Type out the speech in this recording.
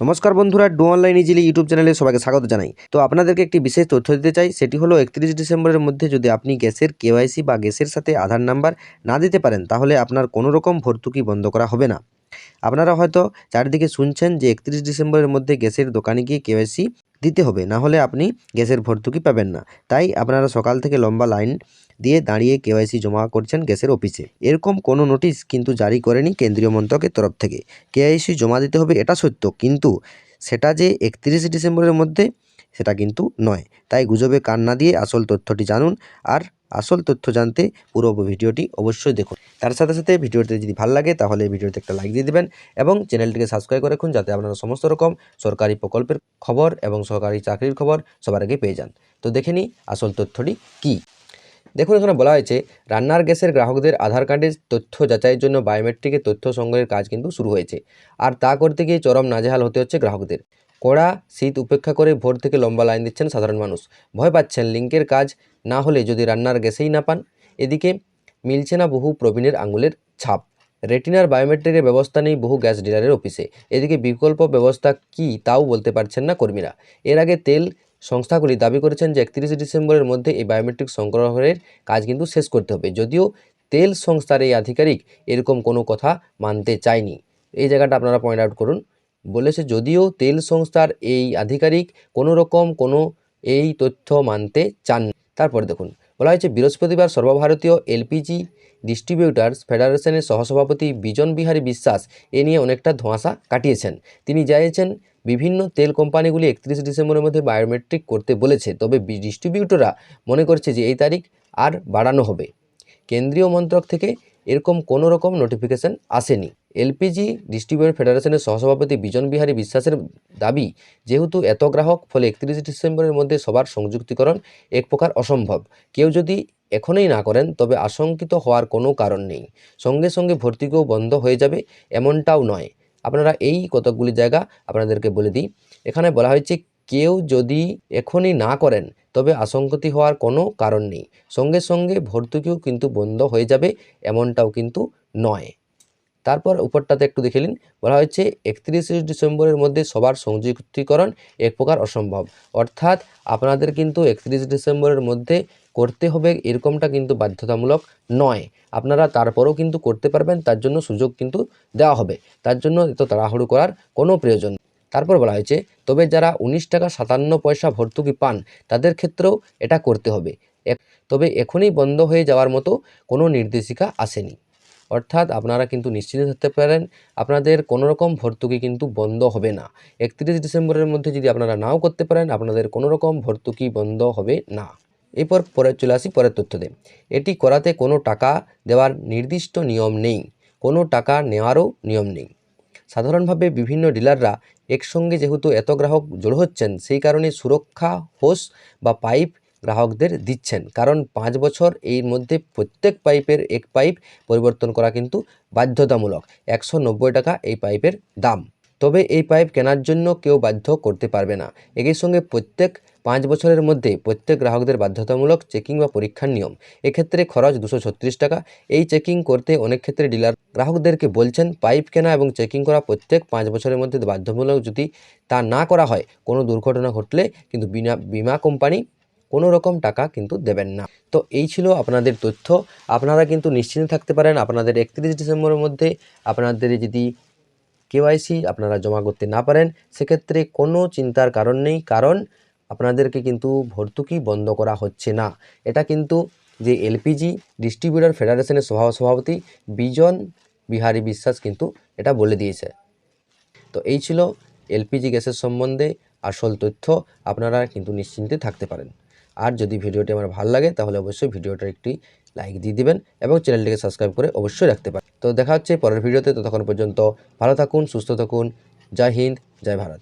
নমস্কার বন্ধুরা, do online easily YouTube চ্যানেলে সবাইকে স্বাগত জানাই। তো আপনাদেরকে একটি বিশেষ তথ্য দিতে চাই, সেটি হলো 31 ডিসেম্বরের মধ্যে যদি আপনি গ্যাসের কেওয়াইসি বা গ্যাসের সাথে আধার নাম্বার না দিতে পারেন, তাহলে আপনার কোনো রকম ভর্তুকি বন্ধ করা হবে না। আপনারা হয়তো চারিদিকে শুনছেন যে 31 ডিসেম্বরের মধ্যে গ্যাসের দোকানে গিয়ে কেওয়াইসি দিতে হবে, না হলে আপনি গ্যাসের ভর্তুকি পাবেন না। তাই আপনারা সকাল থেকে লম্বা লাইন দিয়ে দাঁড়িয়ে কেওয়াইসি জমা করছেন গ্যাসের অফিসে। এরকম কোনো নোটিশ কিন্তু জারি করেনি কেন্দ্রীয় মন্ত্রকের তরফ থেকে। কেওয়াইসি জমা দিতে হবে এটা সত্য, কিন্তু সেটা যে 31 ডিসেম্বরের মধ্যে সেটা কিন্তু নয়। তাই গুজবে কান না দিয়ে আসল তথ্যটি জানুন, আর আসল তথ্য জানতে পুরো ভিডিওটি অবশ্যই দেখুন। তার সাথে সাথে ভিডিওটি যদি ভালো লাগে তাহলে ভিডিওতে একটা লাইক দিয়ে দেবেন এবং চ্যানেলটিকে সাবস্ক্রাইব করে রাখুন, যাতে আপনারা সমস্ত রকম সরকারি প্রকল্পের খবর এবং সরকারি চাকরির খবর সবার আগে পেয়ে যান। তো দেখে নিই আসল তথ্যটি কী। দেখুন, এখানে বলা হয়েছে রান্নার গ্যাসের গ্রাহকদের আধার কার্ডের তথ্য যাচাইয়ের জন্য বায়োমেট্রিকের তথ্য সংগ্রহের কাজ কিন্তু শুরু হয়েছে। আর তা করতে গিয়ে চরম নাজেহাল হতে হচ্ছে গ্রাহকদের। কড়া শীত উপেক্ষা করে ভোর থেকে লম্বা লাইন দিচ্ছেন সাধারণ মানুষ। ভয় পাচ্ছেন লিঙ্কের কাজ না হলে যদি রান্নার গ্যাসেই না পান। এদিকে মিলছে না বহু প্রবীণের আঙুলের ছাপ। রেটিনার বায়োমেট্রিকের ব্যবস্থা নেই বহু গ্যাস ডিলারের অফিসে। এদিকে বিকল্প ব্যবস্থা কী তাও বলতে পারছেন না কর্মীরা। এর আগে তেল সংস্থাগুলি দাবি করেছেন যে 31 ডিসেম্বরের মধ্যে এই বায়োমেট্রিক সংগ্রহের কাজ কিন্তু শেষ করতে হবে। যদিও তেল সংস্থার এই আধিকারিক এরকম কোনো কথা মানতে চায়নি। এই জায়গাটা আপনারা পয়েন্ট আউট করুন। বলেছে যদিও তেল সংস্থার এই আধিকারিক কোনো রকম এই তথ্য মানতে চান। তারপর দেখুন, বলা হয়েছে বৃহস্পতিবার সর্বভারতীয় এলপিজি ডিস্ট্রিবিউটার্স ফেডারেশনের সহসভাপতি বিজন বিহারী বিশ্বাস এ নিয়ে অনেকটা ধোঁয়াশা কাটিয়েছেন। তিনি জানিয়েছেন বিভিন্ন তেল কোম্পানিগুলি 31 ডিসেম্বরের মধ্যে বায়োমেট্রিক করতে বলেছে, তবে ডিস্ট্রিবিউটররা মনে করছে যে এই তারিখ আর বাড়ানো হবে। কেন্দ্রীয় মন্ত্রক থেকে এরকম কোনো রকম নোটিফিকেশন আসেনি। এলপিজি ডিস্ট্রিবিউটর ফেডারেশনের সহসভাপতি বিজন বিহারী বিশ্বাসের দাবি, যেহেতু এত গ্রাহক, ফলে 31 ডিসেম্বরের মধ্যে সবার সংযুক্তিকরণ এক প্রকার অসম্ভব। কেউ যদি এখনই না করেন তবে আশঙ্কিত হওয়ার কোনো কারণ নেই। সঙ্গে সঙ্গে ভর্তুকিও বন্ধ হয়ে যাবে এমনটাও নয়। আপনারা এই কতকগুলি জায়গা আপনাদেরকে বলে দিই। এখানে বলা হয়েছে কেউ যদি এখনই না করেন তবে আশঙ্কিত হওয়ার কোনো কারণ নেই। সঙ্গে সঙ্গে ভর্তুকিও কিন্তু বন্ধ হয়ে যাবে এমনটাও কিন্তু নয়। তারপর উপরটাতে একটু দেখে নিন, বলা হয়েছে 31 ডিসেম্বরের মধ্যে সবার সংযুক্তিকরণ এক প্রকার অসম্ভব। অর্থাৎ আপনাদের কিন্তু 31 ডিসেম্বরের মধ্যে করতে হবে এরকমটা কিন্তু বাধ্যতামূলক নয়। আপনারা তারপরেও কিন্তু করতে পারবেন, তার জন্য সুযোগ কিন্তু দেওয়া হবে। তার জন্য এত তাড়াহুড়ো করার কোনো প্রয়োজন নেই। তারপর বলা হয়েছে তবে যারা 19 টাকা 57 পয়সা ভর্তুকি পান তাদের ক্ষেত্রেও এটা করতে হবে। তবে এখনই বন্ধ হয়ে যাওয়ার মতো কোনো নির্দেশিকা আসেনি। অর্থাৎ আপনারা কিন্তু নিশ্চিত থাকতে পারেন আপনাদের কোনো রকম ভর্তুকি কিন্তু বন্ধ হবে না। 31 ডিসেম্বরের মধ্যে যদি আপনারা নাও করতে পারেন, আপনাদের কোনো রকম ভর্তুকি বন্ধ হবে না। এরপর পরে চলে আসি পরের তথ্যতে। এটি করাতে কোনো টাকা দেওয়ার নির্দিষ্ট নিয়ম নেই, কোনো টাকা নেওয়ারও নিয়ম নেই। সাধারণভাবে বিভিন্ন ডিলাররা একসঙ্গে যেহেতু এত গ্রাহক জড়ো হচ্ছেন, সেই কারণে সুরক্ষা হোস বা পাইপ গ্রাহকদের দিচ্ছেন, কারণ 5 বছর এর মধ্যে প্রত্যেক পাইপের এক পাইপ পরিবর্তন করা কিন্তু বাধ্যতামূলক। 190 টাকা এই পাইপের দাম। তবে এই পাইপ কেনার জন্য কেউ বাধ্য করতে পারবে না। একই সঙ্গে প্রত্যেক 5 বছরের মধ্যে প্রত্যেক গ্রাহকদের বাধ্যতামূলক চেকিং বা পরীক্ষার নিয়ম। এক্ষেত্রে খরচ 236 টাকা। এই চেকিং করতে অনেক ক্ষেত্রে ডিলার গ্রাহকদেরকে বলছেন পাইপ কেনা এবং চেকিং করা প্রত্যেক 5 বছরের মধ্যে বাধ্যতামূলক। যদি তা না করা হয়, কোনো দুর্ঘটনা ঘটলে কিন্তু বিমা কোম্পানি কোনো রকম টাকা কিন্তু দেবেন না। তো এই ছিল আপনাদের তথ্য। আপনারা কিন্তু নিশ্চিন্ত থাকতে পারেন আপনাদের 31 ডিসেম্বরের মধ্যে আপনাদের যদি কেওয়াইসি আপনারা জমা করতে না পারেন, সেক্ষেত্রে কোনো চিন্তার কারণ নেই, কারণ আপনাদেরকে কিন্তু ভর্তুকি বন্ধ করা হচ্ছে না। এটা কিন্তু যে এলপিজি ডিস্ট্রিবিউটর ফেডারেশনের সভাপতি বিজন বিহারী বিশ্বাস কিন্তু এটা বলে দিয়েছে। তো এই ছিল এলপিজি গ্যাসের সম্বন্ধে আসল তথ্য। আপনারা কিন্তু নিশ্চিন্তে থাকতে পারেন। আর যদি ভিডিওটি আমার ভালো লাগে তাহলে অবশ্যই ভিডিওটা একটি লাইক দিয়ে দিবেন এবং চ্যানেলটিকে সাবস্ক্রাইব করে অবশ্যই রাখতে পারেন। তো দেখা হচ্ছে পরের ভিডিওতে। ততক্ষণ পর্যন্ত ভালো থাকুন, সুস্থ থাকুন। জয় হিন্দ, জয় ভারত।